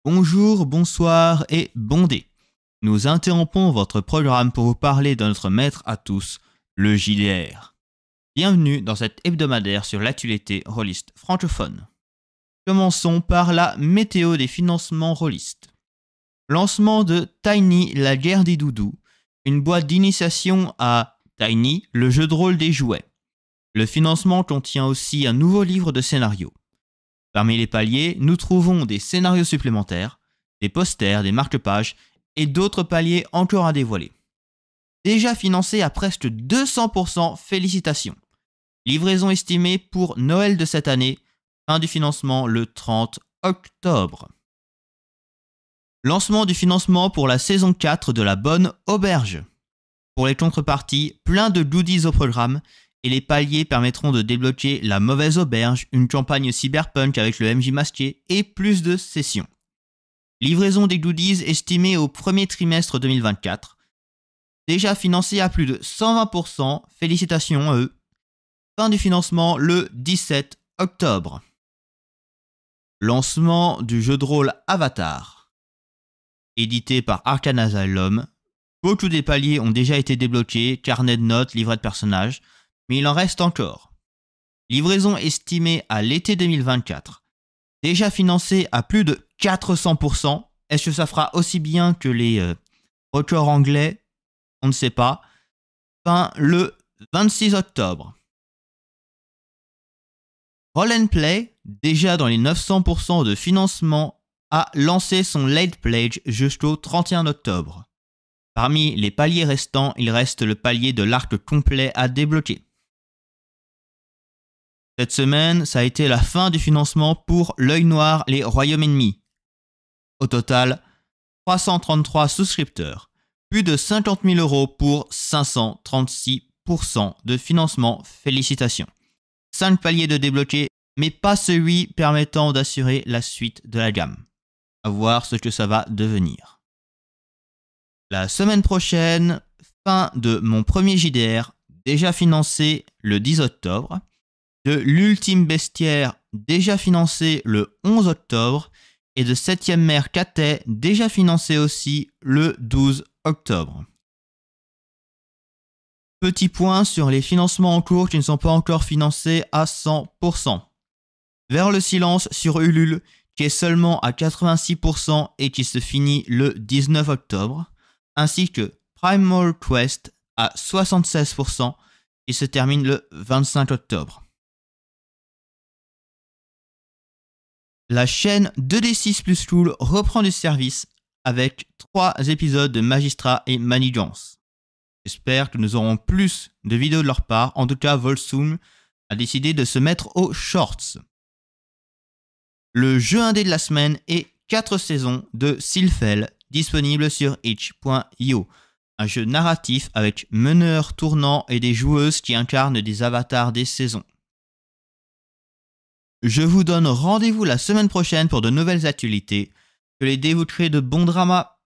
Bonjour, bonsoir et bon dé. Nous interrompons votre programme pour vous parler de notre maître à tous, le JDR. Bienvenue dans cet hebdomadaire sur l'actualité rôliste francophone. Commençons par la météo des financements rôlistes. Lancement de Tiny, la guerre des doudous, une boîte d'initiation à Tiny, le jeu de rôle des jouets. Le financement contient aussi un nouveau livre de scénarios. Parmi les paliers, nous trouvons des scénarios supplémentaires, des posters, des marque-pages et d'autres paliers encore à dévoiler. Déjà financé à presque 200%, félicitations. Livraison estimée pour Noël de cette année, fin du financement le 30 octobre. Lancement du financement pour la saison 4 de la bonne auberge. Pour les contreparties, plein de goodies au programme et les paliers permettront de débloquer la mauvaise auberge, une campagne cyberpunk avec le MJ masqué et plus de sessions. Livraison des goodies estimée au premier trimestre 2024. Déjà financé à plus de 120%, félicitations à eux. Fin du financement le 17 octobre. Lancement du jeu de rôle Avatar. Édité par Arcane Asylum. Beaucoup des paliers ont déjà été débloqués, carnet de notes, livret de personnages, mais il en reste encore. Livraison estimée à l'été 2024. Déjà financé à plus de 400%. Est-ce que ça fera aussi bien que les records anglais? On ne sait pas. Fin le 26 octobre. Roll & Play, déjà dans les 900% de financement, a lancé son late pledge jusqu'au 31 octobre. Parmi les paliers restants, il reste le palier de l'arc complet à débloquer. Cette semaine, ça a été la fin du financement pour L'Œil Noir, les Royaumes Ennemis. Au total, 333 souscripteurs, plus de 50 000 € pour 536% de financement. Félicitations. 5 paliers de débloqués, mais pas celui permettant d'assurer la suite de la gamme. À voir ce que ça va devenir. La semaine prochaine, fin de mon premier JDR, déjà financé le 10 octobre. De l'ultime bestiaire, déjà financé le 11 octobre. Et de 7e mère Catet, déjà financé aussi le 12 octobre. Petit point sur les financements en cours qui ne sont pas encore financés à 100%. Vers le silence sur Ulule, qui est seulement à 86% et qui se finit le 19 octobre, ainsi que Primal Quest à 76% et se termine le 25 octobre. La chaîne 2D6 Plus Cool reprend du service avec 3 épisodes de Magistrat et Manigance. J'espère que nous aurons plus de vidéos de leur part. En tout cas, Volsung a décidé de se mettre aux shorts. Le jeu indé de la semaine est 4 saisons de Silphel, disponible sur itch.io. Un jeu narratif avec meneur tournant et des joueuses qui incarnent des avatars des saisons. Je vous donne rendez-vous la semaine prochaine pour de nouvelles actualités. Que les dés vous créent de bons dramas.